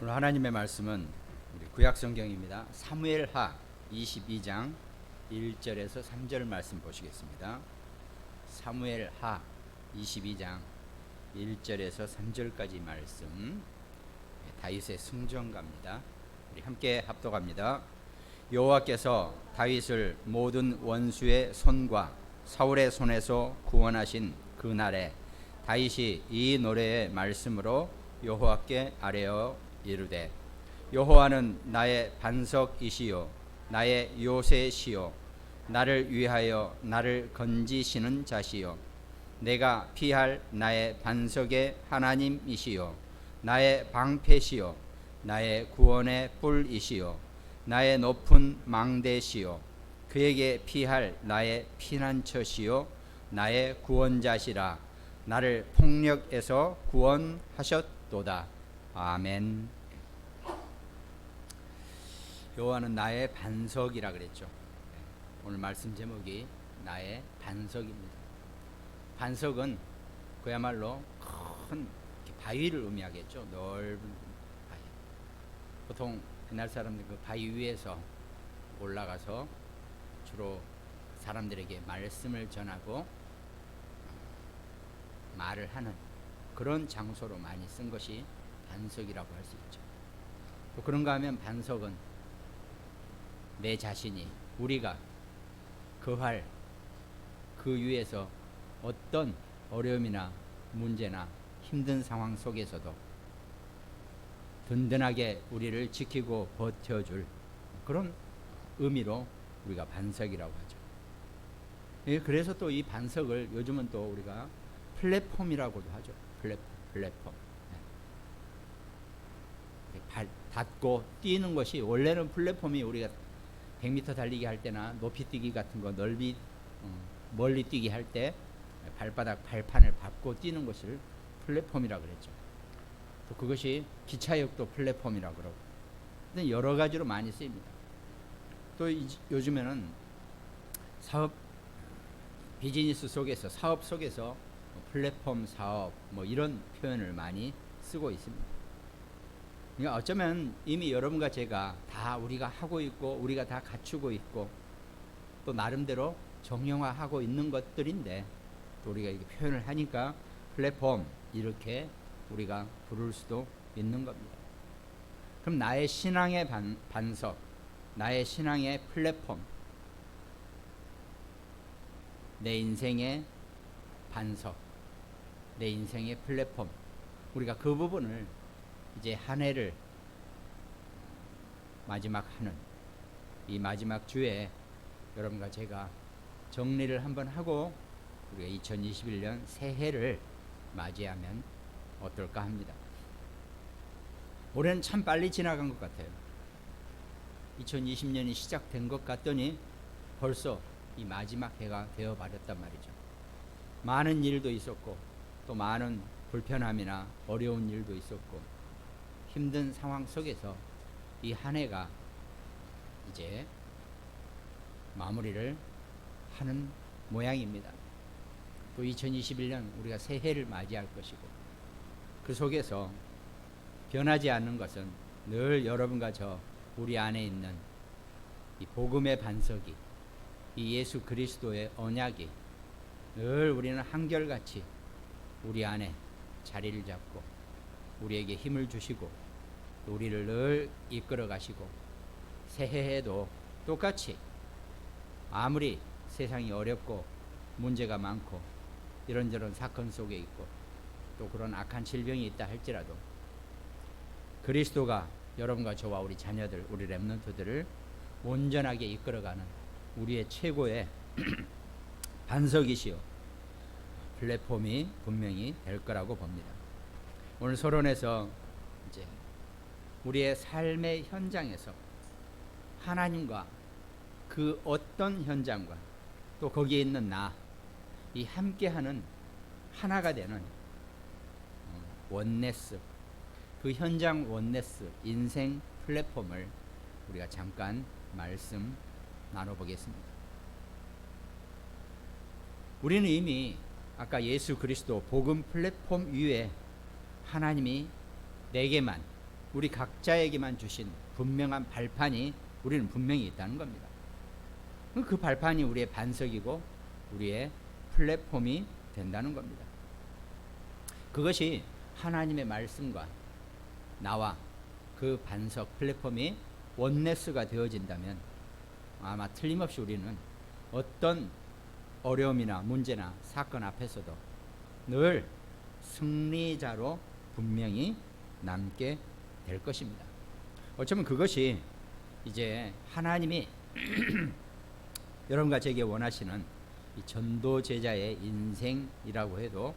오늘 하나님의 말씀은 우리 구약 성경입니다. 사무엘하 22장 1절에서 3절 말씀 보시겠습니다. 사무엘하 22장 1절에서 3절까지 말씀, 다윗의 승전가입니다. 우리 함께 합독합니다. 여호와께서 다윗을 모든 원수의 손과 사울의 손에서 구원하신 그 날에 다윗이 이 노래의 말씀으로 여호와께 아뢰어 이르되, 여호와는 나의 반석이시요 나의 요새시요 나를 위하여 나를 건지시는 자시요 내가 피할 나의 반석의 하나님이시요 나의 방패시요 나의 구원의 뿔이시요 나의 높은 망대시요 그에게 피할 나의 피난처시요 나의 구원자시라. 나를 폭력에서 구원하셨도다. 아멘. 여호와는 나의 반석이라 그랬죠. 오늘 말씀 제목이 나의 반석입니다. 반석은 그야말로 큰 바위를 의미하겠죠. 넓은 바위. 보통 옛날 사람들 그 바위 위에서 올라가서 주로 사람들에게 말씀을 전하고 말을 하는 그런 장소로 많이 쓴 것이 반석이라고 할 수 있죠. 또 그런가 하면 반석은 내 자신이, 우리가 거할 그 위에서 어떤 어려움이나 문제나 힘든 상황 속에서도 든든하게 우리를 지키고 버텨줄 그런 의미로 우리가 반석이라고 하죠. 그래서 또 이 반석을 요즘은 또 우리가 플랫폼이라고도 하죠. 플랫폼. 발 닿고 뛰는 것이, 원래는 플랫폼이 우리가 100m 달리기 할 때나 높이 뛰기 같은 거, 멀리 뛰기 할 때 발판을 밟고 뛰는 것을 플랫폼이라고 그랬죠. 또 그것이 기차역도 플랫폼이라고 그러고, 근데 여러 가지로 많이 쓰입니다. 또 요즘에는 비즈니스 속에서, 사업 속에서 플랫폼 사업 이런 표현을 많이 쓰고 있습니다. 그러니까 어쩌면 이미 여러분과 제가 다 우리가 하고 있고, 우리가 다 갖추고 있고, 또 나름대로 정형화하고 있는 것들인데, 또 우리가 이렇게 표현을 하니까 플랫폼 이렇게 우리가 부를 수도 있는 겁니다. 그럼 나의 신앙의 반석, 나의 신앙의 플랫폼, 내 인생의 반석, 내 인생의 플랫폼, 우리가 그 부분을 이제 한 해를 마지막 하는 이 마지막 주에 여러분과 제가 정리를 한번 하고 우리가 2021년 새해를 맞이하면 어떨까 합니다. 올해는 참 빨리 지나간 것 같아요. 2020년이 시작된 것 같더니 벌써 이 마지막 해가 되어버렸단 말이죠. 많은 일도 있었고, 또 많은 불편함이나 어려운 일도 있었고, 힘든 상황 속에서 이 한 해가 이제 마무리를 하는 모양입니다. 또 2021년 우리가 새해를 맞이할 것이고, 그 속에서 변하지 않는 것은 늘 여러분과 저 우리 안에 있는 이 복음의 반석이, 이 예수 그리스도의 언약이 늘 우리는 한결같이 우리 안에 자리를 잡고 우리에게 힘을 주시고 우리를 늘 이끌어 가시고, 새해에도 똑같이 아무리 세상이 어렵고 문제가 많고 이런저런 사건 속에 있고 또 그런 악한 질병이 있다 할지라도 그리스도가 여러분과 저와 우리 자녀들, 우리 렘넌트들을 온전하게 이끌어가는 우리의 최고의 반석이시요 플랫폼이 분명히 될 거라고 봅니다. 오늘 서론에서 이제 우리의 삶의 현장에서 하나님과 그 어떤 현장과 또 거기에 있는 이 함께하는 하나가 되는 원네스, 그 현장 원네스, 인생 플랫폼을 우리가 잠깐 말씀 나눠보겠습니다. 우리는 이미 아까 예수 그리스도 복음 플랫폼 위에 하나님이 내게만, 우리 각자에게만 주신 분명한 발판이 우리는 분명히 있다는 겁니다. 그 발판이 우리의 반석이고 우리의 플랫폼이 된다는 겁니다. 그것이 하나님의 말씀과 나와 그 반석 플랫폼이 원네스가 되어진다면 아마 틀림없이 우리는 어떤 어려움이나 문제나 사건 앞에서도 늘 승리자로 분명히 남게 될 것입니다. 어쩌면 그것이 이제 하나님이 여러분과 제게 원하시는 이 전도 제자의 인생이라고 해도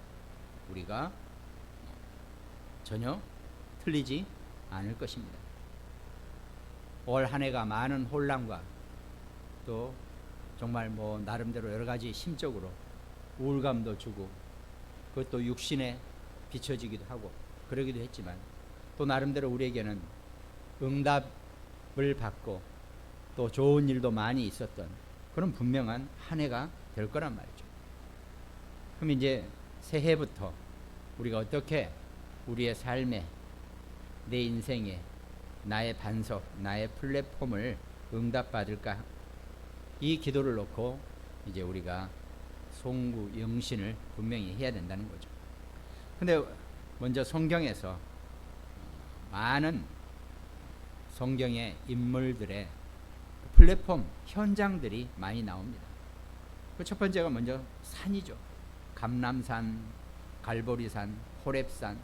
우리가 전혀 틀리지 않을 것입니다. 올 한 해가 많은 혼란과 또 정말 나름대로 여러 가지 심적으로 우울감도 주고 그것도 육신에 비춰지기도 하고 그러기도 했지만 또 나름대로 우리에게는 응답을 받고 또 좋은 일도 많이 있었던 그런 분명한 한 해가 될 거란 말이죠. 그럼 이제 새해부터 우리가 어떻게 우리의 삶에 내 인생에 나의 반석, 나의 플랫폼을 응답받을까? 이 기도를 놓고 이제 우리가 송구, 영신을 분명히 해야 된다는 거죠. 근데 먼저 성경에서 많은 성경의 인물들의 플랫폼, 현장들이 많이 나옵니다. 그 첫 번째가 먼저 산이죠. 감람산, 갈보리산, 호렙산.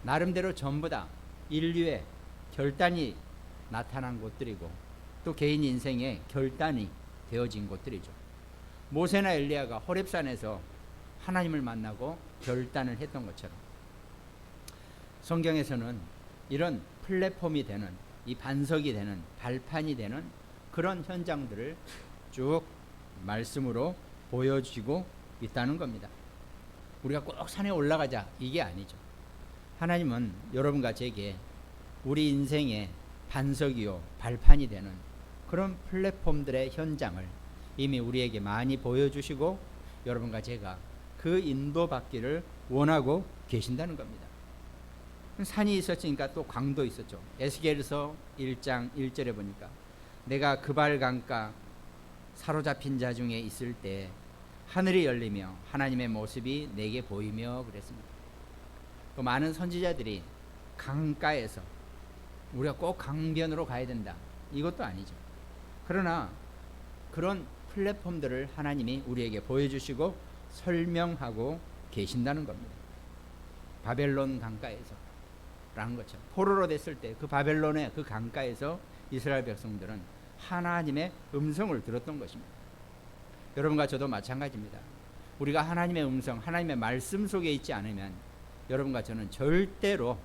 나름대로 전부 다 인류의 결단이 나타난 곳들이고 또 개인 인생의 결단이 되어진 곳들이죠. 모세나 엘리야가 호렙산에서 하나님을 만나고 결단을 했던 것처럼 성경에서는 이런 플랫폼이 되는 이 반석이 되는 발판이 되는 그런 현장들을 쭉 말씀으로 보여주고 있다는 겁니다. 우리가 꼭 산에 올라가자 이게 아니죠. 하나님은 여러분과 제게 우리 인생의 반석이요 발판이 되는 그런 플랫폼들의 현장을 이미 우리에게 많이 보여주시고 여러분과 제가 그 인도받기를 원하고 계신다는 겁니다. 산이 있었으니까 또 강도 있었죠. 에스겔서 1장 1절에 보니까 내가 그발 강가 사로잡힌 자 중에 있을 때 하늘이 열리며 하나님의 모습이 내게 보이며 그랬습니다. 또 많은 선지자들이 강가에서 우리가 꼭 강변으로 가야 된다 이것도 아니죠. 그러나 그런 플랫폼들을 하나님이 우리에게 보여주시고 설명하고 계신다는 겁니다. 바벨론 강가에서 라는 것처럼 포로로 됐을 때 그 바벨론의 그 강가에서 이스라엘 백성들은 하나님의 음성을 들었던 것입니다. 여러분과 저도 마찬가지입니다. 우리가 하나님의 음성, 하나님의 말씀 속에 있지 않으면 여러분과 저는 절대로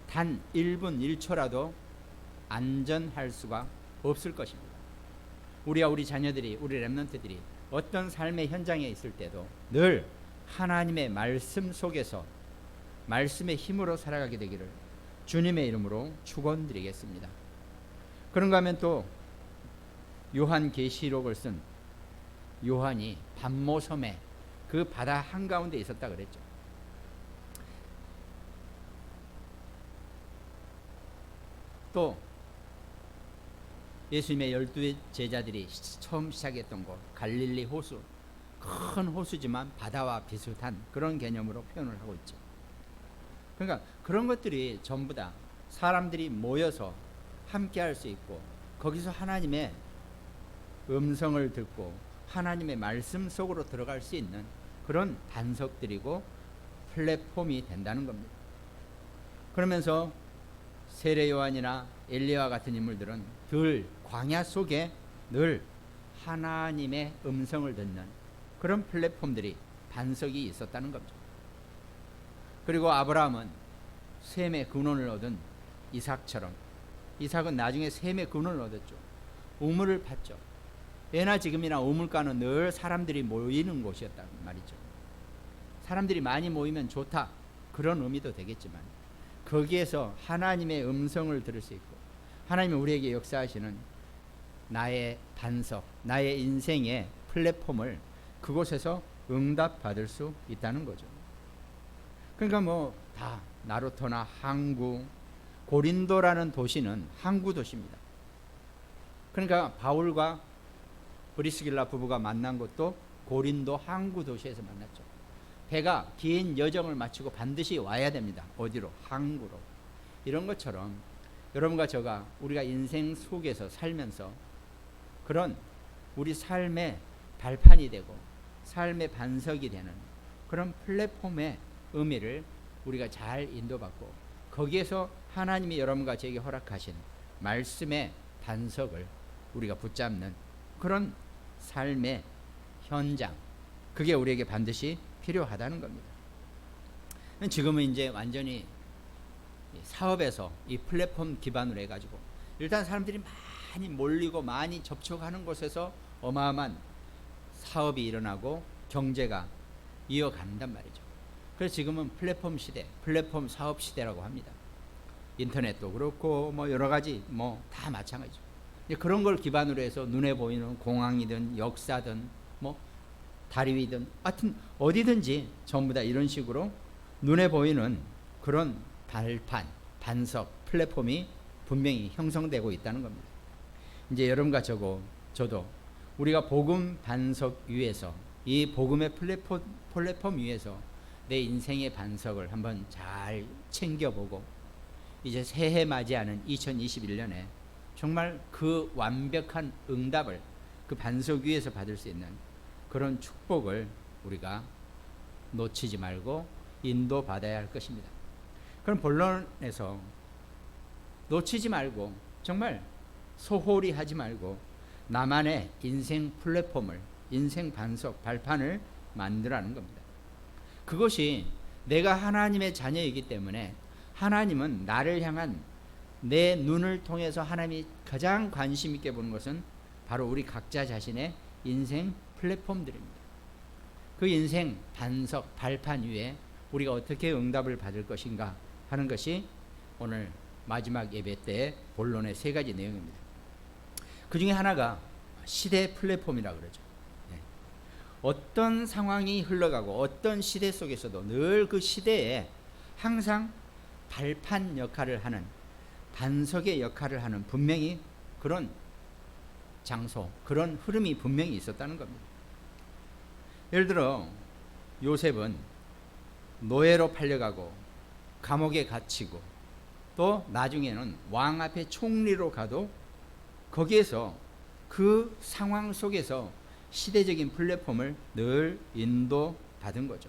단 1분 1초라도 안전할 수가 없을 것입니다. 우리와 우리 자녀들이, 우리 렘넌트들이 어떤 삶의 현장에 있을 때도 늘 하나님의 말씀 속에서 말씀의 힘으로 살아가게 되기를 주님의 이름으로 축원드리겠습니다. 그런가 하면 또 요한계시록을 쓴 요한이 반모섬에 그 바다 한가운데 있었다 그랬죠. 또 예수님의 12 제자들이 처음 시작했던 곳 갈릴리 호수, 큰 호수지만 바다와 비슷한 그런 개념으로 표현을 하고 있죠. 그러니까 그런 것들이 전부 다 사람들이 모여서 함께 할 수 있고 거기서 하나님의 음성을 듣고 하나님의 말씀 속으로 들어갈 수 있는 그런 반석들이고 플랫폼이 된다는 겁니다. 그러면서 세례 요한이나 엘리야와 같은 인물들은 늘 광야 속에 늘 하나님의 음성을 듣는 그런 플랫폼들이 반석이 있었다는 겁니다. 그리고 아브라함은 셈의 근원을 얻은 이삭처럼 이삭은 나중에 셈의 근원을 얻었죠. 우물을 팠죠. 예나 지금이나 우물가는 늘 사람들이 모이는 곳이었단 말이죠. 사람들이 많이 모이면 좋다 그런 의미도 되겠지만 거기에서 하나님의 음성을 들을 수 있고 하나님이 우리에게 역사하시는 나의 반석, 나의 인생의 플랫폼을 그곳에서 응답받을 수 있다는 거죠. 그러니까 다 나루토나 항구, 고린도라는 도시는 항구 도시입니다. 그러니까 바울과 브리스길라 부부가 만난 곳도 고린도 항구 도시에서 만났죠. 배가 긴 여정을 마치고 반드시 와야 됩니다. 어디로? 항구로. 이런 것처럼 여러분과 저가 우리가 인생 속에서 살면서 그런 우리 삶의 발판이 되고 삶의 반석이 되는 그런 플랫폼의 의미를 우리가 잘 인도받고 거기에서 하나님이 여러분과 저에게 허락하신 말씀의 반석을 우리가 붙잡는 그런 삶의 현장, 그게 우리에게 반드시 필요하다는 겁니다. 지금은 이제 완전히 사업에서 이 플랫폼 기반으로 해가지고 일단 사람들이 많이 몰리고 많이 접촉하는 곳에서 어마어마한 사업이 일어나고 경제가 이어간단 말이죠. 그래서 지금은 플랫폼 시대, 플랫폼 사업 시대라고 합니다. 인터넷도 그렇고 뭐 여러 가지 뭐 다 마찬가지죠. 그런 걸 기반으로 해서 눈에 보이는 공항이든 역사든 뭐 다리 위든 하여튼 어디든지 전부 다 이런 식으로 눈에 보이는 그런 발판, 반석, 플랫폼이 분명히 형성되고 있다는 겁니다. 이제 여러분과 저도 우리가 복음 반석 위에서 이 복음의 플랫폼 위에서 내 인생의 반석을 한번 잘 챙겨보고 이제 새해 맞이하는 2021년에 정말 그 완벽한 응답을 그 반석 위에서 받을 수 있는 그런 축복을 우리가 놓치지 말고 인도받아야 할 것입니다. 그럼 본론에서 놓치지 말고 정말 소홀히 하지 말고 나만의 인생 플랫폼을, 인생 반석, 발판을 만들라는 겁니다. 그것이 내가 하나님의 자녀이기 때문에 하나님은 나를 향한 내 눈을 통해서 하나님이 가장 관심 있게 보는 것은 바로 우리 각자 자신의 인생 플랫폼들입니다. 그 인생 반석, 발판 위에 우리가 어떻게 응답을 받을 것인가 하는 것이 오늘 마지막 예배 때의 본론의 세 가지 내용입니다. 그 중에 하나가 시대 플랫폼이라고 그러죠. 어떤 상황이 흘러가고 어떤 시대 속에서도 늘 그 시대에 항상 발판 역할을 하는, 반석의 역할을 하는 분명히 그런 장소, 그런 흐름이 분명히 있었다는 겁니다. 예를 들어 요셉은 노예로 팔려가고 감옥에 갇히고 또 나중에는 왕 앞에 총리로 가도 거기에서 그 상황 속에서 시대적인 플랫폼을 늘 인도받은 거죠.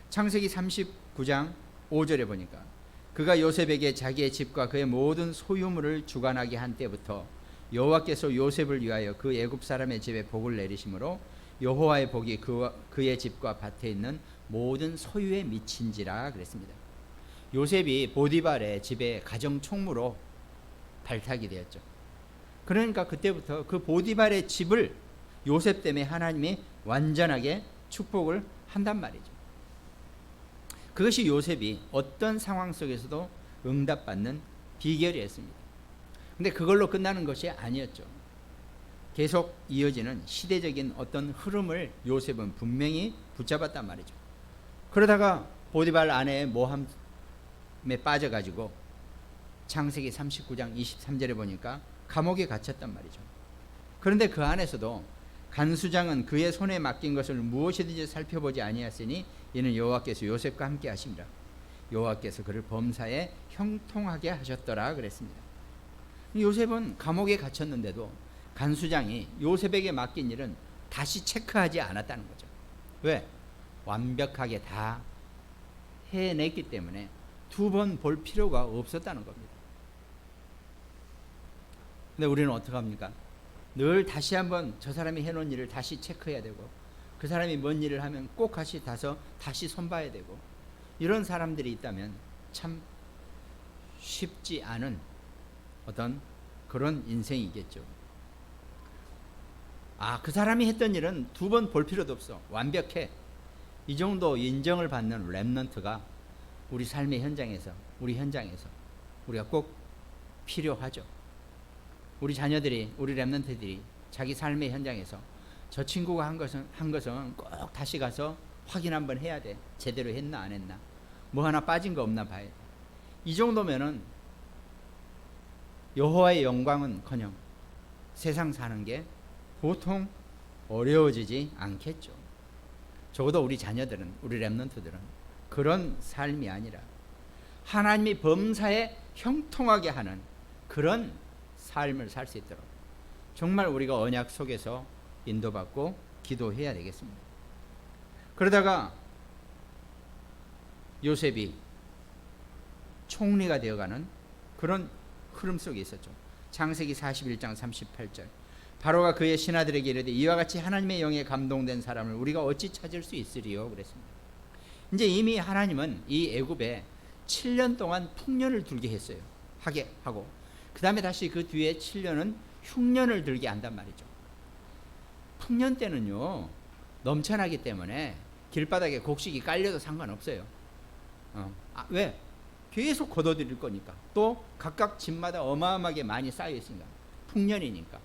창세기 39장 5절에 보니까 그가 요셉에게 자기의 집과 그의 모든 소유물을 주관하게 한 때부터 여호와께서 요셉을 위하여 그 애굽 사람의 집에 복을 내리심으로 여호와의 복이 그의 집과 밭에 있는 모든 소유에 미친지라 그랬습니다. 요셉이 보디발의 집에 가정 총무로 발탁이 되었죠. 그러니까 그때부터 그 보디발의 집을 요셉 때문에 하나님이 완전하게 축복을 한단 말이죠. 그것이 요셉이 어떤 상황 속에서도 응답받는 비결이었습니다. 근데 그걸로 끝나는 것이 아니었죠. 계속 이어지는 시대적인 어떤 흐름을 요셉은 분명히 붙잡았단 말이죠. 그러다가 보디발 아내의 모함에 빠져가지고 창세기 39장 23절에 보니까 감옥에 갇혔단 말이죠. 그런데 그 안에서도 간수장은 그의 손에 맡긴 것을 무엇이든지 살펴보지 아니하였으니 이는 여호와께서 요셉과 함께 하심이라. 여호와께서 그를 범사에 형통하게 하셨더라 그랬습니다. 요셉은 감옥에 갇혔는데도 간수장이 요셉에게 맡긴 일은 다시 체크하지 않았다는 거죠. 왜? 완벽하게 다 해냈기 때문에 두 번 볼 필요가 없었다는 겁니다. 근데 우리는 어떻게 합니까? 늘 다시 한번 저 사람이 해놓은 일을 다시 체크해야 되고 그 사람이 뭔 일을 하면 꼭 다시 손봐야 되고 이런 사람들이 있다면 참 쉽지 않은 어떤 그런 인생이겠죠. 그 사람이 했던 일은 두 번 볼 필요도 없어. 완벽해. 이 정도 인정을 받는 렘넌트가 우리 삶의 현장에서, 우리 현장에서 우리가 꼭 필요하죠. 우리 자녀들이, 우리 렘넌트들이 자기 삶의 현장에서 저 친구가 한 것은 꼭 다시 가서 확인 한번 해야 돼. 제대로 했나 안 했나. 뭐 하나 빠진 거 없나 봐야 돼. 이 정도면은 여호와의 영광은커녕 세상 사는 게 보통 어려워지지 않겠죠. 적어도 우리 자녀들은, 우리 렘넌트들은 그런 삶이 아니라 하나님이 범사에 형통하게 하는 그런 삶을 살 수 있도록 정말 우리가 언약 속에서 인도받고 기도해야 되겠습니다. 그러다가 요셉이 총리가 되어가는 그런 흐름 속에 있었죠. 창세기 41장 38절, 바로가 그의 신하들에게 이르되 이와 같이 하나님의 영에 감동된 사람을 우리가 어찌 찾을 수 있으리요 그랬습니다. 이제 이미 하나님은 이 애굽에 7년 동안 풍년을 들게 했어요. 하게 하고 그 다음에 다시 그 뒤에 7년은 흉년을 들게 한단 말이죠. 풍년 때는요 넘쳐나기 때문에 길바닥에 곡식이 깔려도 상관없어요. 왜? 계속 걷어들일 거니까. 또 각각 집마다 어마어마하게 많이 쌓여 있으니까. 풍년이니까.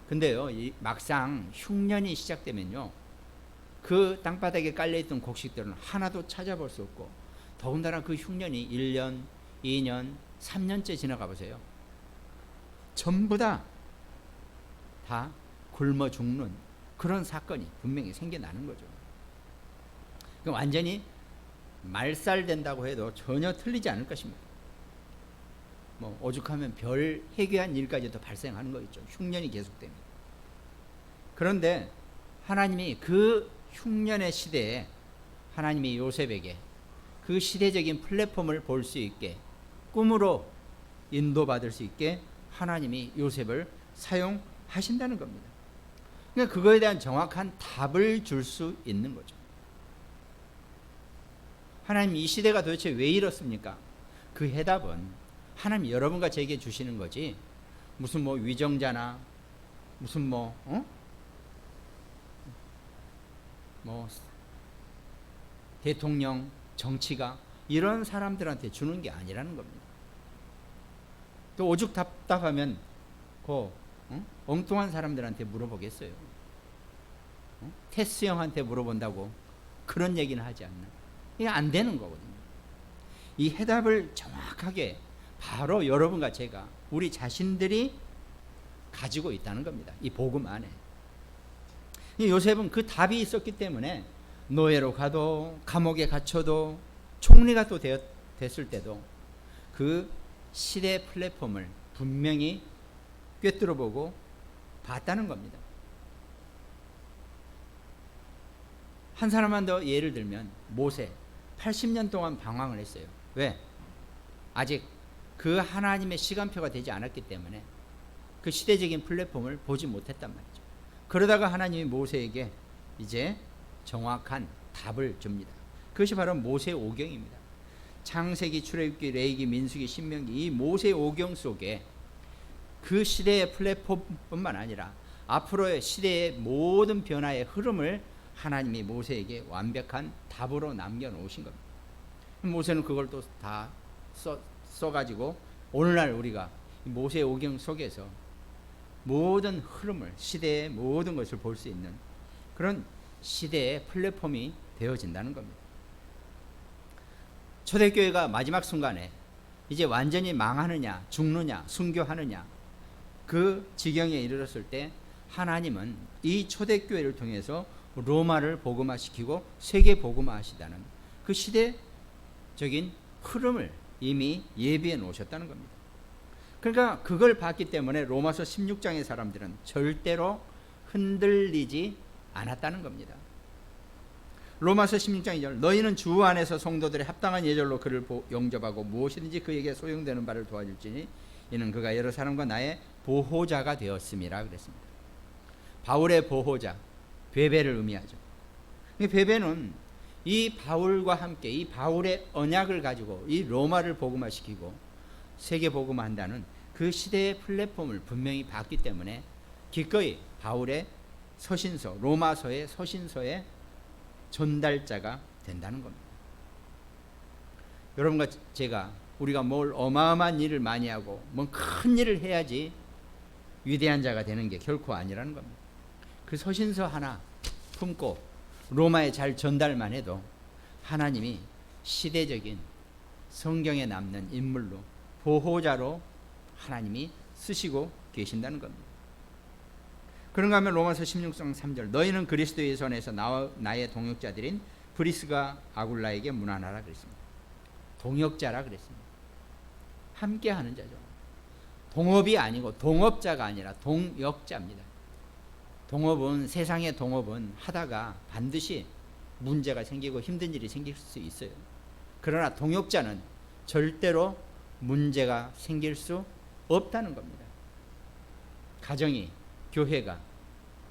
근데요 막상 흉년이 시작되면요 그 땅바닥에 깔려있던 곡식들은 하나도 찾아볼 수 없고, 더군다나 그 흉년이 1년, 2년, 3년째 지나가 보세요. 전부 다 굶어 죽는 그런 사건이 분명히 생겨나는 거죠. 완전히 말살된다고 해도 전혀 틀리지 않을 것입니다. 뭐 오죽하면 별 해괴한 일까지도 발생하는 거 있죠. 흉년이 계속되면. 그런데 하나님이 그 흉년의 시대에 하나님이 요셉에게 그 시대적인 플랫폼을 볼 수 있게, 꿈으로 인도받을 수 있게 하나님이 요셉을 사용하신다는 겁니다. 그러니까 그거에 대한 정확한 답을 줄 수 있는 거죠. 하나님 이 시대가 도대체 왜 이렇습니까? 그 해답은 하나님 여러분과 제게 주시는 거지, 무슨 뭐 위정자나 무슨 뭐 대통령, 정치가 이런 사람들한테 주는 게 아니라는 겁니다. 또 오죽 답답하면 엉뚱한 사람들한테 물어보겠어요. 테스 형한테 물어본다고 그런 얘기는 하지 않나. 이게 안 되는 거거든요. 이 해답을 정확하게 바로 여러분과 제가, 우리 자신들이 가지고 있다는 겁니다. 이 복음 안에. 요셉은 그 답이 있었기 때문에 노예로 가도 감옥에 갇혀도 총리가 또 됐을 때도 그 시대 플랫폼을 분명히 꿰뚫어 보고 봤다는 겁니다. 한 사람만 더 예를 들면 모세 80년 동안 방황을 했어요. 왜? 아직 그 하나님의 시간표가 되지 않았기 때문에 그 시대적인 플랫폼을 보지 못했단 말이죠. 그러다가 하나님이 모세에게 이제 정확한 답을 줍니다. 그것이 바로 모세 오경입니다. 창세기, 출애굽기, 레위기, 민수기, 신명기, 이 모세 오경 속에 그 시대의 플랫폼뿐만 아니라 앞으로의 시대의 모든 변화의 흐름을 하나님이 모세에게 완벽한 답으로 남겨놓으신 겁니다. 모세는 그걸 또 다 써가지고 오늘날 우리가 모세 오경 속에서 모든 흐름을, 시대의 모든 것을 볼 수 있는 그런 시대의 플랫폼이 되어진다는 겁니다. 초대교회가 마지막 순간에 이제 완전히 망하느냐, 죽느냐, 순교하느냐, 그 지경에 이르렀을 때 하나님은 이 초대교회를 통해서 로마를 복음화시키고 세계 복음화하시다는 그 시대적인 흐름을 이미 예비해 놓으셨다는 겁니다. 그러니까 그걸 봤기 때문에 로마서 16장의 사람들은 절대로 흔들리지 않았다는 겁니다. 로마서 16장 2절, 너희는 주 안에서 성도들의 합당한 예절로 그를 영접하고 무엇이든지 그에게 소용되는 바를 도와줄지니 이는 그가 여러 사람과 나의 보호자가 되었음이라 그랬습니다. 바울의 보호자, 베베를 의미하죠. 베베는 이 바울과 함께 이 바울의 언약을 가지고 이 로마를 복음화시키고 세계 복음화한다는 그 시대의 플랫폼을 분명히 봤기 때문에 기꺼이 바울의 서신서, 로마서의 서신서의 전달자가 된다는 겁니다. 여러분과 제가 우리가 뭘 어마어마한 일을 많이 하고 뭐 큰 일을 해야지 위대한 자가 되는 게 결코 아니라는 겁니다. 그 서신서 하나 품고 로마에 잘 전달만 해도 하나님이 시대적인 성경에 남는 인물로, 보호자로 하나님이 쓰시고 계신다는 겁니다. 그런가 하면 로마서 16장 3절, 너희는 그리스도의 손에서 나와 나의 동역자들인 브리스가 아굴라에게 문안하라 그랬습니다. 동역자라 그랬습니다. 함께하는 자죠. 동업이 아니고 동업자가 아니라 동역자입니다. 동업은, 세상의 동업은 하다가 반드시 문제가 생기고 힘든 일이 생길 수 있어요. 그러나 동역자는 절대로 문제가 생길 수 없다는 겁니다. 가정이, 교회가,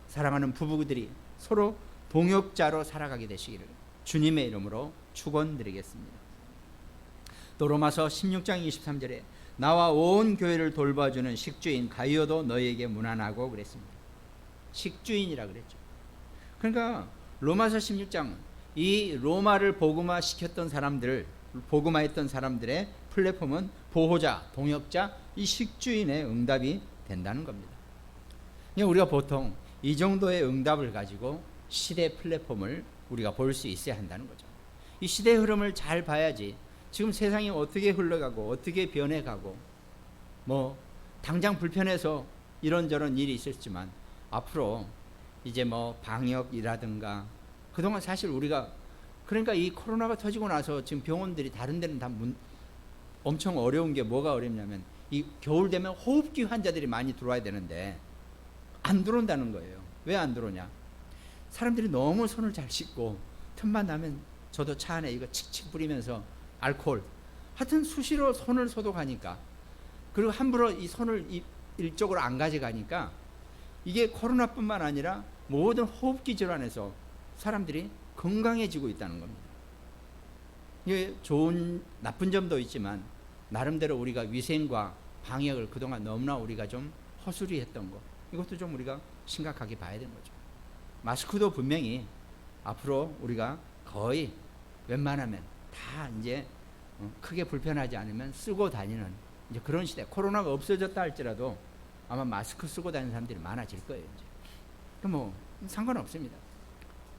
사랑하는 부부들이 서로 동역자로 살아가게 되시기를 주님의 이름으로 축원드리겠습니다. 또 로마서 16장 23절에 나와 온 교회를 돌봐주는 식주인 가이오도 너희에게 문안하고 그랬습니다. 식주인이라 그랬죠. 그러니까 로마서 16장, 이 로마를 복음화 시켰던 사람들, 복음화했던 사람들의 플랫폼은 보호자, 동역자, 이 식주인의 응답이 된다는 겁니다. 우리가 보통 이 정도의 응답을 가지고 시대 플랫폼을 우리가 볼 수 있어야 한다는 거죠. 이 시대 흐름을 잘 봐야지 지금 세상이 어떻게 흘러가고 어떻게 변해가고, 뭐 당장 불편해서 이런저런 일이 있었지만 앞으로 이제 뭐 방역이라든가, 그동안 사실 우리가, 그러니까 이 코로나가 터지고 나서 지금 병원들이 다른 데는 다 엄청 어려운 게 뭐가 어렵냐면, 이 겨울 되면 호흡기 환자들이 많이 들어와야 되는데 안 들어온다는 거예요. 왜 안 들어오냐? 사람들이 너무 손을 잘 씻고, 틈만 나면 저도 차 안에 이거 칙칙 뿌리면서 알코올, 하여튼 수시로 손을 소독하니까, 그리고 함부로 이 손을 일쪽으로 안 가져가니까 이게 코로나뿐만 아니라 모든 호흡기 질환에서 사람들이 건강해지고 있다는 겁니다. 이게 좋은, 나쁜 점도 있지만 나름대로 우리가 위생과 방역을 그동안 너무나 우리가 좀 허술히 했던 거, 이것도 좀 우리가 심각하게 봐야 되는 거죠. 마스크도 분명히 앞으로 우리가 거의 웬만하면 다 이제 크게 불편하지 않으면 쓰고 다니는 이제 그런 시대. 코로나가 없어졌다 할지라도 아마 마스크 쓰고 다니는 사람들이 많아질 거예요. 이제. 그럼 뭐 상관없습니다.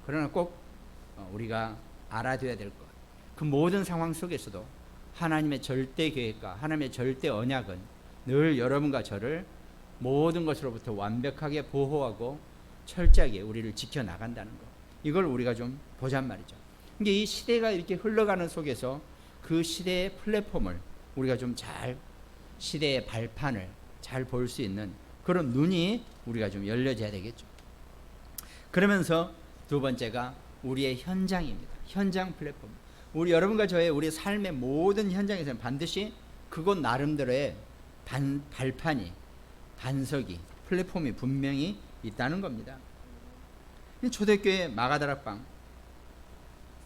그러나 꼭 우리가 알아둬야 될 것, 그 모든 상황 속에서도 하나님의 절대 계획과 하나님의 절대 언약은 늘 여러분과 저를 모든 것으로부터 완벽하게 보호하고 철저하게 우리를 지켜나간다는 것, 이걸 우리가 좀 보잔 말이죠. 이게 이 시대가 이렇게 흘러가는 속에서 그 시대의 플랫폼을 우리가 좀 잘, 시대의 발판을 잘 볼 수 있는 그런 눈이 우리가 좀 열려져야 되겠죠. 그러면서 두 번째가 우리의 현장입니다. 현장 플랫폼. 우리 여러분과 저의 우리 삶의 모든 현장에서는 반드시 그곳 나름대로의 발판이, 반석이, 플랫폼이 분명히 있다는 겁니다. 초대교회 마가다락방,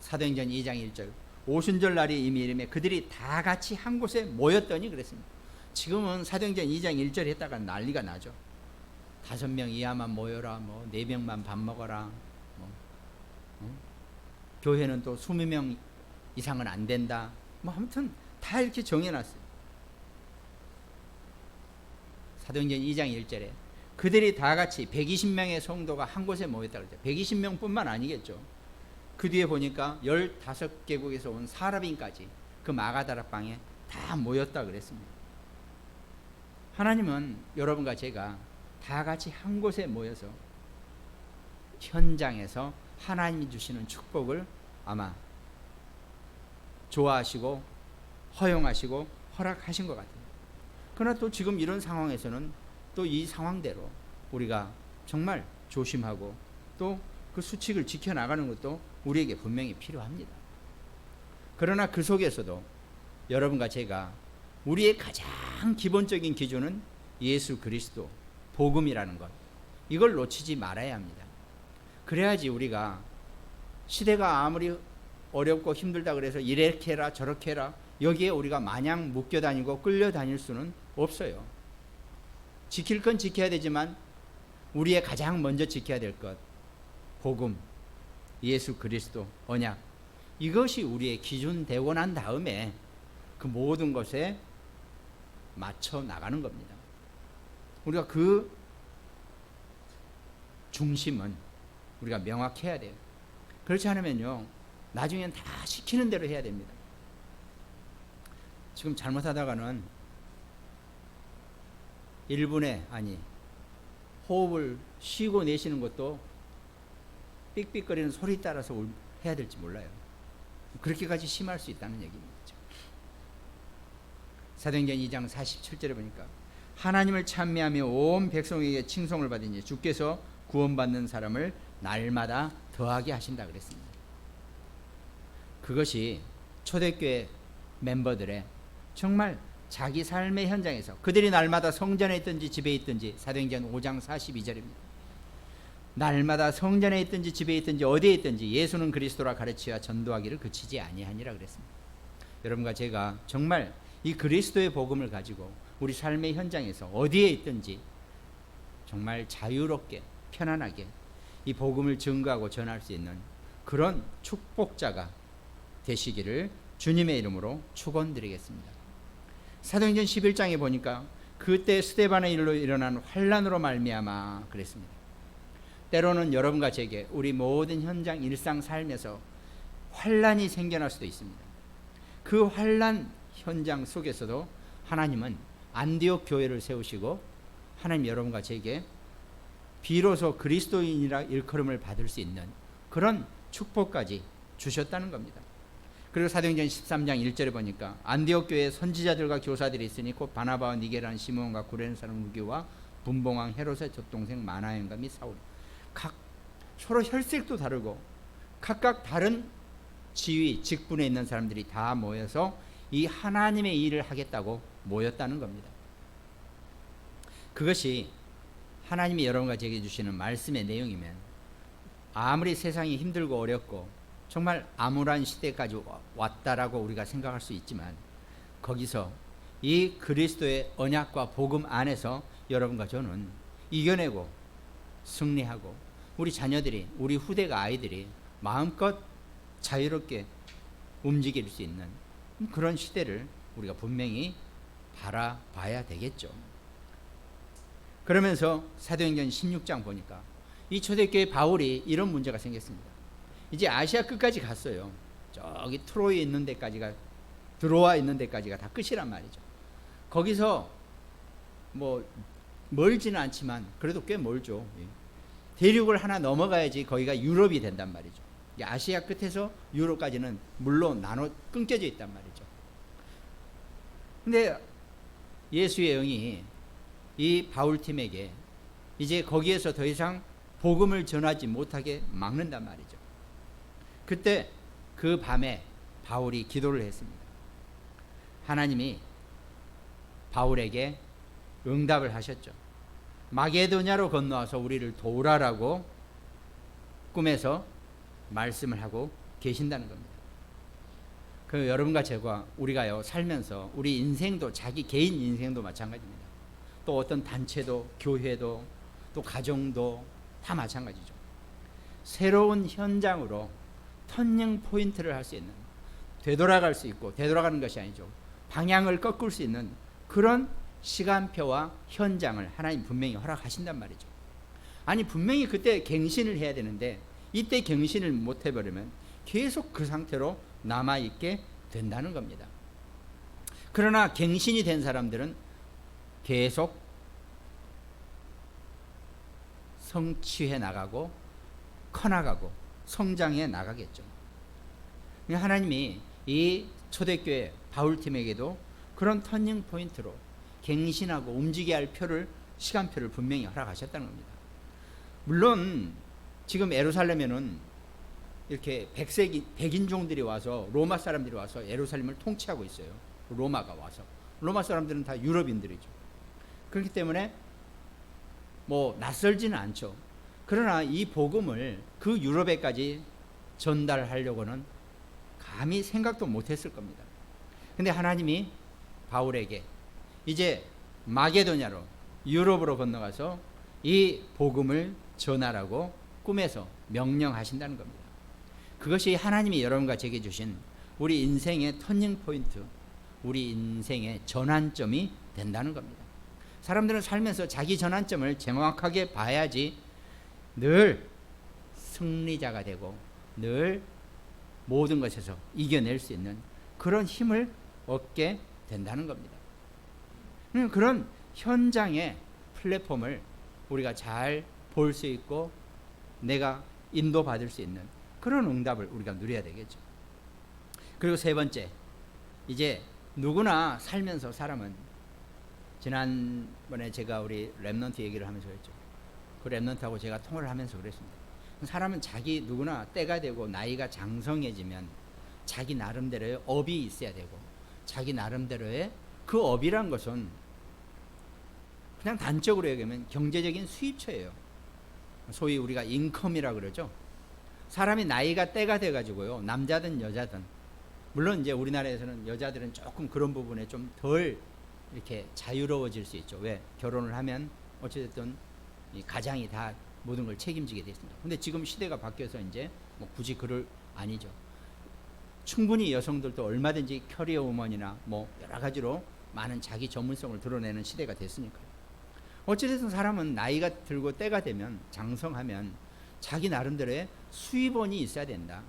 사도행전 2장 1절, 오순절 날이 이미 이름에 그들이 다 같이 한 곳에 모였더니 그랬습니다. 지금은 사도행전 2장 1절 했다가 난리가 나죠. 5명 이하만 모여라, 뭐 4명만 밥 먹어라, 교회는 또 20명 이상은 안 된다, 뭐 아무튼 다 이렇게 정해놨어요. 사도행전 2장 1절에 그들이 다 같이 120명의 성도가 한 곳에 모였다고 그랬죠. 120명뿐만 아니겠죠. 그 뒤에 보니까 15개국에서 온 사라빈까지 그 마가다락방에 다 모였다 그랬습니다. 하나님은 여러분과 제가 다 같이 한 곳에 모여서 현장에서 하나님이 주시는 축복을 아마 좋아하시고 허용하시고 허락하신 것 같아요. 그러나 또 지금 이런 상황에서는 또 이 상황대로 우리가 정말 조심하고 또 그 수칙을 지켜나가는 것도 우리에게 분명히 필요합니다. 그러나 그 속에서도 여러분과 제가 우리의 가장 기본적인 기준은 예수 그리스도, 복음이라는 것, 이걸 놓치지 말아야 합니다. 그래야지 우리가 시대가 아무리 어렵고 힘들다 그래서 이렇게 해라 저렇게 해라 여기에 우리가 마냥 묶여 다니고 끌려 다닐 수는 없어요. 지킬 건 지켜야 되지만 우리의 가장 먼저 지켜야 될 것, 복음, 예수 그리스도, 언약, 이것이 우리의 기준 되고 난 다음에 그 모든 것에 맞춰 나가는 겁니다. 우리가 그 중심은 우리가 명확해야 돼요. 그렇지 않으면요 나중엔 다 시키는 대로 해야 됩니다. 지금 잘못하다가는 1분에 호흡을 쉬고 내쉬는 것도 삑삑거리는 소리 따라서 해야 될지 몰라요. 그렇게까지 심할 수 있다는 얘기입니다. 사도행전 2장 47절에 보니까 하나님을 찬미하며 온 백성에게 칭송을 받으니 주께서 구원받는 사람을 날마다 더하게 하신다 그랬습니다. 그것이 초대교회 멤버들의 정말 자기 삶의 현장에서 그들이 날마다 성전에 있든지 집에 있든지, 사도행전 5장 42절입니다. 날마다 성전에 있든지 집에 있든지 어디에 있든지 예수는 그리스도라 가르치와 전도하기를 그치지 아니하니라 그랬습니다. 여러분과 제가 정말 이 그리스도의 복음을 가지고 우리 삶의 현장에서 어디에 있든지 정말 자유롭게 편안하게 이 복음을 증거하고 전할 수 있는 그런 축복자가 되시기를 주님의 이름으로 축원드리겠습니다. 사도행전 11장에 보니까 그때 스데반의 일로 일어난 환난으로 말미암아 그랬습니다. 때로는 여러분과 제게 우리 모든 현장 일상 삶에서 환난이 생겨날 수도 있습니다. 그 환난 현장 속에서도 하나님은 안디옥 교회를 세우시고 하나님 여러분과 제게 비로소 그리스도인이라 일컬음을 받을 수 있는 그런 축복까지 주셨다는 겁니다. 그리고 사도행전 13장 1절에 보니까 안디옥 교회에 선지자들과 교사들이 있으니 곧 바나바와 니게라는 시몬과 구레네 사람 루기와 분봉왕 헤롯의 젖동생 마나연과 및 사울, 각 서로 혈색도 다르고 각각 다른 지위 직분에 있는 사람들이 다 모여서 이 하나님의 일을 하겠다고 모였다는 겁니다. 그것이 하나님이 여러분과 제게 주시는 말씀의 내용이면 아무리 세상이 힘들고 어렵고 정말 암울한 시대까지 왔다라고 우리가 생각할 수 있지만 거기서 이 그리스도의 언약과 복음 안에서 여러분과 저는 이겨내고 승리하고 우리 자녀들이, 우리 후대가 아이들이 마음껏 자유롭게 움직일 수 있는 그런 시대를 우리가 분명히 바라봐야 되겠죠. 그러면서 사도행전 16장 보니까 이 초대교회 바울이 이런 문제가 생겼습니다. 이제 아시아 끝까지 갔어요. 저기 트로이에 있는 데까지가, 드로아 있는 데까지가 다 끝이란 말이죠. 거기서 뭐 멀지는 않지만 그래도 꽤 멀죠. 대륙을 하나 넘어가야지 거기가 유럽이 된단 말이죠. 아시아 끝에서 유럽까지는 물로 끊겨져 있단 말이죠. 근데 예수의 영이 이 바울팀에게 이제 거기에서 더 이상 복음을 전하지 못하게 막는단 말이죠. 그때 그 밤에 바울이 기도를 했습니다. 하나님이 바울에게 응답을 하셨죠. 마게도냐로 건너와서 우리를 도우라라고 꿈에서 말씀을 하고 계신다는 겁니다. 그 여러분과 제가 우리가요 살면서 우리 인생도 자기 개인 인생도 마찬가지입니다. 또 어떤 단체도 교회도 또 가정도 다 마찬가지죠. 새로운 현장으로 터닝 포인트를 할 수 있는, 되돌아갈 수 있고, 되돌아가는 것이 아니죠, 방향을 꺾을 수 있는 그런 시간표와 현장을 하나님 분명히 허락하신단 말이죠. 아니 분명히 그때 갱신을 해야 되는데 이때 갱신을 못 해버리면 계속 그 상태로 남아있게 된다는 겁니다. 그러나 갱신이 된 사람들은 계속 성취해 나가고 커나가고 성장해 나가겠죠. 하나님이 이 초대교회 바울팀에게도 그런 터닝 포인트로 갱신하고 움직여야 할 시간표를 분명히 허락하셨다는 겁니다. 물론 지금 예루살렘에는 이렇게 백인종들이 와서, 로마 사람들이 와서 예루살렘을 통치하고 있어요. 로마가 와서. 로마 사람들은 다 유럽인들이죠. 그렇기 때문에 뭐 낯설지는 않죠. 그러나 이 복음을 그 유럽에까지 전달하려고는 감히 생각도 못했을 겁니다. 근데 하나님이 바울에게 이제 마게도냐로, 유럽으로 건너가서 이 복음을 전하라고 꿈에서 명령하신다는 겁니다. 그것이 하나님이 여러분과 제게 주신 우리 인생의 터닝 포인트, 우리 인생의 전환점이 된다는 겁니다. 사람들은 살면서 자기 전환점을 정확하게 봐야지 늘 승리자가 되고 늘 모든 것에서 이겨낼 수 있는 그런 힘을 얻게 된다는 겁니다. 그런 현장의 플랫폼을 우리가 잘 볼 수 있고 내가 인도받을 수 있는 그런 응답을 우리가 누려야 되겠죠. 그리고 세 번째, 이제 누구나 살면서 사람은, 지난번에 제가 우리 랩넌트 얘기를 하면서 그랬죠. 그 랩넌트하고 제가 통화를 하면서 그랬습니다. 사람은 자기 누구나 때가 되고 나이가 장성해지면 자기 나름대로의 업이 있어야 되고, 자기 나름대로의 그 업이란 것은 그냥 단적으로 얘기하면 경제적인 수입처예요. 소위 우리가 인컴이라고 그러죠. 사람이 나이가 때가 돼가지고요, 남자든 여자든, 물론 이제 우리나라에서는 여자들은 조금 그런 부분에 좀 덜 이렇게 자유로워질 수 있죠. 왜? 결혼을 하면 어찌됐든 이 가장이 다 모든 걸 책임지게 됐습니다. 근데 지금 시대가 바뀌어서 이제 뭐 굳이 그럴 아니죠. 충분히 여성들도 얼마든지 커리어 우먼이나 뭐 여러 가지로 많은 자기 전문성을 드러내는 시대가 됐으니까요. 어찌됐든 사람은 나이가 들고 때가 되면, 장성하면 자기 나름대로의 수입원이 있어야 된다.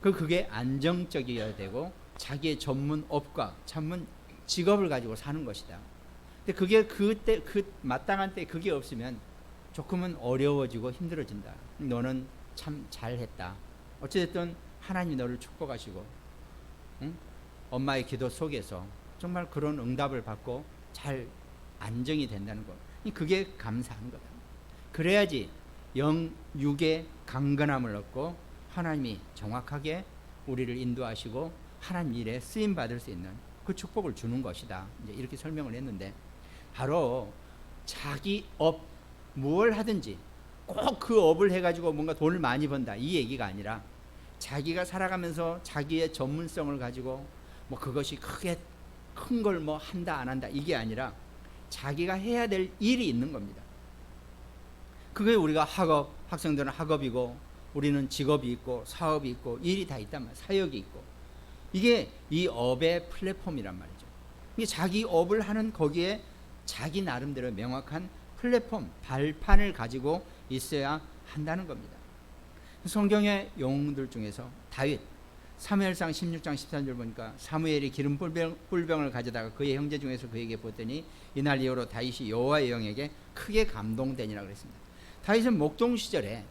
그게 안정적이어야 되고 자기의 전문 업과 전문 직업을 가지고 사는 것이다. 근데 그게 그때 그 마땅한 때 그게 없으면 조금은 어려워지고 힘들어진다. 너는 참 잘했다. 어찌됐든 하나님이 너를 축복하시고, 응? 엄마의 기도 속에서 정말 그런 응답을 받고 잘 안정이 된다는 것. 그게 감사한 거다. 그래야지 영육의 강건함을 얻고 하나님이 정확하게 우리를 인도하시고 하나님 일에 쓰임 받을 수 있는 그 축복을 주는 것이다. 이제 이렇게 설명을 했는데, 바로 자기 업, 무엇을 하든지 꼭 그 업을 해가지고 뭔가 돈을 많이 번다, 이 얘기가 아니라 자기가 살아가면서 자기의 전문성을 가지고 뭐 그것이 크게 큰 걸 뭐 한다 안 한다, 이게 아니라 자기가 해야 될 일이 있는 겁니다. 그게 우리가 학생들은 학업이고 우리는 직업이 있고 사업이 있고 일이 다 있단 말이에요. 사역이 있고. 이게 이 업의 플랫폼이란 말이죠. 이게 자기 업을 하는 거기에 자기 나름대로 명확한 플랫폼, 발판을 가지고 있어야 한다는 겁니다. 성경의 영웅들 중에서 다윗, 사무엘상 16장 13절 보니까 사무엘이 기름 뿔병을 가져다가 그의 형제 중에서 그에게 보더니 이날 이후로 다윗이 여호와의 영에게 크게 감동되니라 그랬습니다. 다윗은 목동 시절에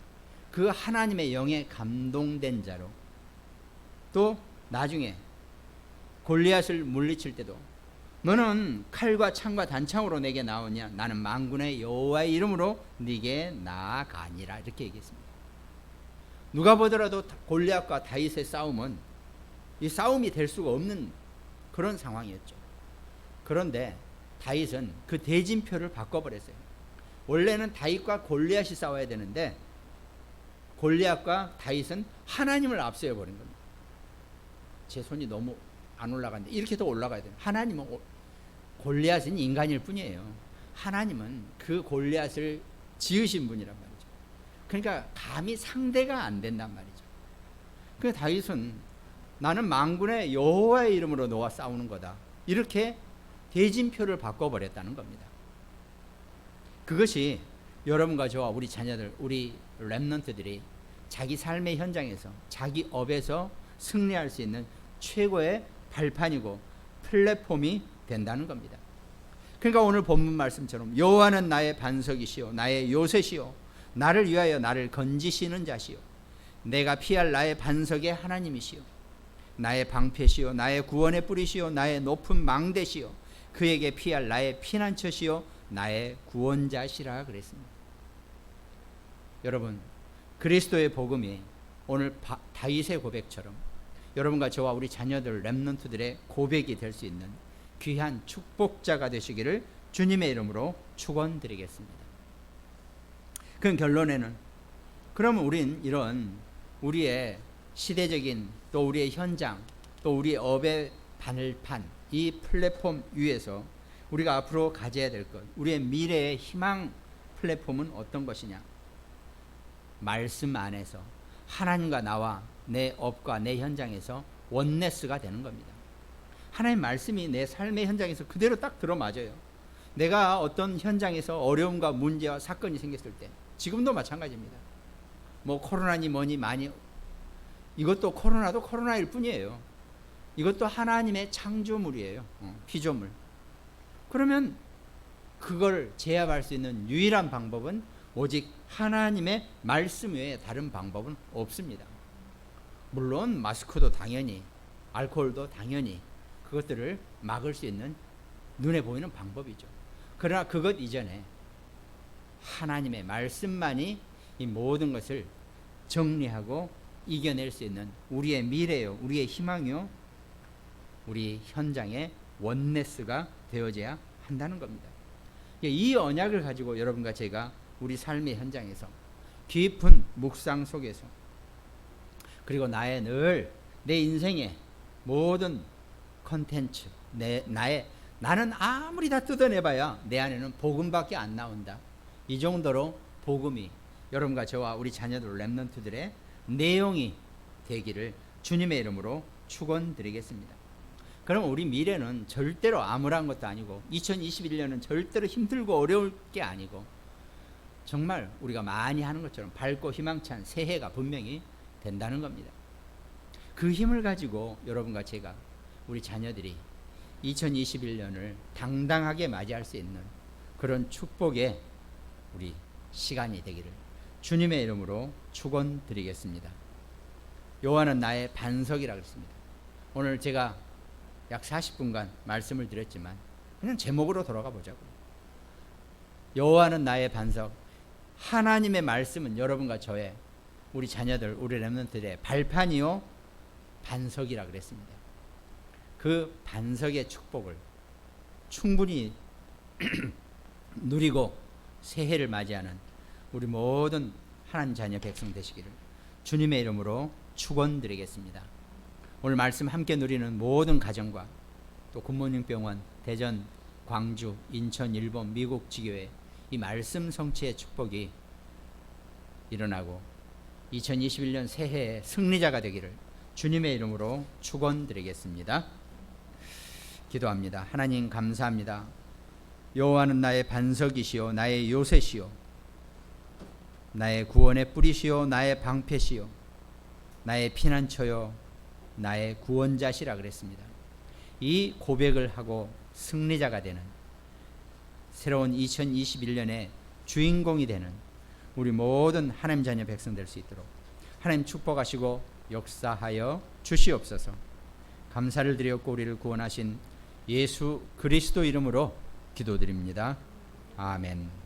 그 하나님의 영에 감동된 자로, 또 나중에 골리앗을 물리칠 때도 너는 칼과 창과 단창으로 내게 나오냐, 나는 만군의 여호와의 이름으로 네게 나아가니라, 이렇게 얘기했습니다. 누가 보더라도 골리앗과 다윗의 싸움은 이 싸움이 될 수가 없는 그런 상황이었죠. 그런데 다윗은 그 대진표를 바꿔버렸어요. 원래는 다윗과 골리앗이 싸워야 되는데 골리앗과 다윗은 하나님을 앞세워 버린 겁니다. 제 손이 너무 안 올라가는데 이렇게 더 올라가야 돼요. 하나님은, 골리앗은 인간일 뿐이에요. 하나님은 그 골리앗을 지으신 분이란 말이에요. 그러니까 감히 상대가 안 된단 말이죠. 그래서 다윗은 나는 만군의 여호와의 이름으로 너와 싸우는 거다, 이렇게 대진표를 바꿔버렸다는 겁니다. 그것이 여러분과 저와 우리 자녀들, 우리 랩넌트들이 자기 삶의 현장에서 자기 업에서 승리할 수 있는 최고의 발판이고 플랫폼이 된다는 겁니다. 그러니까 오늘 본문 말씀처럼 여호와는 나의 반석이시요 나의 요새시요 나를 위하여 나를 건지시는 자시요 내가 피할 나의 반석의 하나님이시요 나의 방패시요 나의 구원의 뿌리시요 나의 높은 망대시요 그에게 피할 나의 피난처시요 나의 구원자시라 그랬습니다. 여러분, 그리스도의 복음이 오늘 다윗의 고백처럼 여러분과 저와 우리 자녀들 렘넌트들의 고백이 될 수 있는 귀한 축복자가 되시기를 주님의 이름으로 축원드리겠습니다. 그 결론에는, 그러면 우린 이런 우리의 시대적인, 또 우리의 현장, 또 우리의 업의 발판, 이 플랫폼 위에서 우리가 앞으로 가져야 될 것, 우리의 미래의 희망 플랫폼은 어떤 것이냐? 말씀 안에서 하나님과 나와 내 업과 내 현장에서 원네스가 되는 겁니다. 하나님 말씀이 내 삶의 현장에서 그대로 딱 들어맞아요. 내가 어떤 현장에서 어려움과 문제와 사건이 생겼을 때, 지금도 마찬가지입니다. 뭐 코로나니 뭐니 많이, 이것도 코로나도 코로나일 뿐이에요. 이것도 하나님의 창조물이에요. 피조물. 그러면 그걸 제압할 수 있는 유일한 방법은 오직 하나님의 말씀 외에 다른 방법은 없습니다. 물론 마스크도 당연히, 알코올도 당연히 그것들을 막을 수 있는 눈에 보이는 방법이죠. 그러나 그것 이전에 하나님의 말씀만이 이 모든 것을 정리하고 이겨낼 수 있는 우리의 미래요, 우리의 희망이요, 우리 현장의 원네스가 되어져야 한다는 겁니다. 이 언약을 가지고 여러분과 제가 우리 삶의 현장에서 깊은 묵상 속에서, 그리고 내 인생의 모든 컨텐츠, 나는 아무리 다 뜯어내봐야 내 안에는 복음밖에 안 나온다. 이 정도로 복음이 여러분과 저와 우리 자녀들 렘넌트들의 내용이 되기를 주님의 이름으로 축원드리겠습니다. 그럼 우리 미래는 절대로 암울한 것도 아니고 2021년은 절대로 힘들고 어려울 게 아니고 정말 우리가 많이 하는 것처럼 밝고 희망찬 새해가 분명히 된다는 겁니다. 그 힘을 가지고 여러분과 제가, 우리 자녀들이 2021년을 당당하게 맞이할 수 있는 그런 축복의 우리 시간이 되기를 주님의 이름으로 축원드리겠습니다. 여호와는 나의 반석이라고 했습니다. 오늘 제가 약 40분간 말씀을 드렸지만 그냥 제목으로 돌아가 보자고요. 여호와는 나의 반석. 하나님의 말씀은 여러분과 저의, 우리 자녀들, 우리 렘넌트들의 발판이요 반석이라 그랬습니다. 그 반석의 축복을 충분히 누리고 새해를 맞이하는 우리 모든 하나님 자녀 백성 되시기를 주님의 이름으로 축원드리겠습니다. 오늘 말씀 함께 누리는 모든 가정과 또 굿모닝 병원, 대전, 광주, 인천, 일본, 미국 지교회 이 말씀 성취의 축복이 일어나고 2021년 새해의 승리자가 되기를 주님의 이름으로 축원드리겠습니다. 기도합니다. 하나님 감사합니다. 여호와는 나의 반석이시요 나의 요새시요 나의 구원의 뿌리시요 나의 방패시요 나의 피난처요 나의 구원자시라 그랬습니다. 이 고백을 하고 승리자가 되는 새로운 2021년의 주인공이 되는 우리 모든 하나님 자녀 백성 될 수 있도록 하나님 축복하시고 역사하여 주시옵소서. 감사를 드렸고 우리를 구원하신 예수 그리스도 이름으로 기도드립니다. 아멘.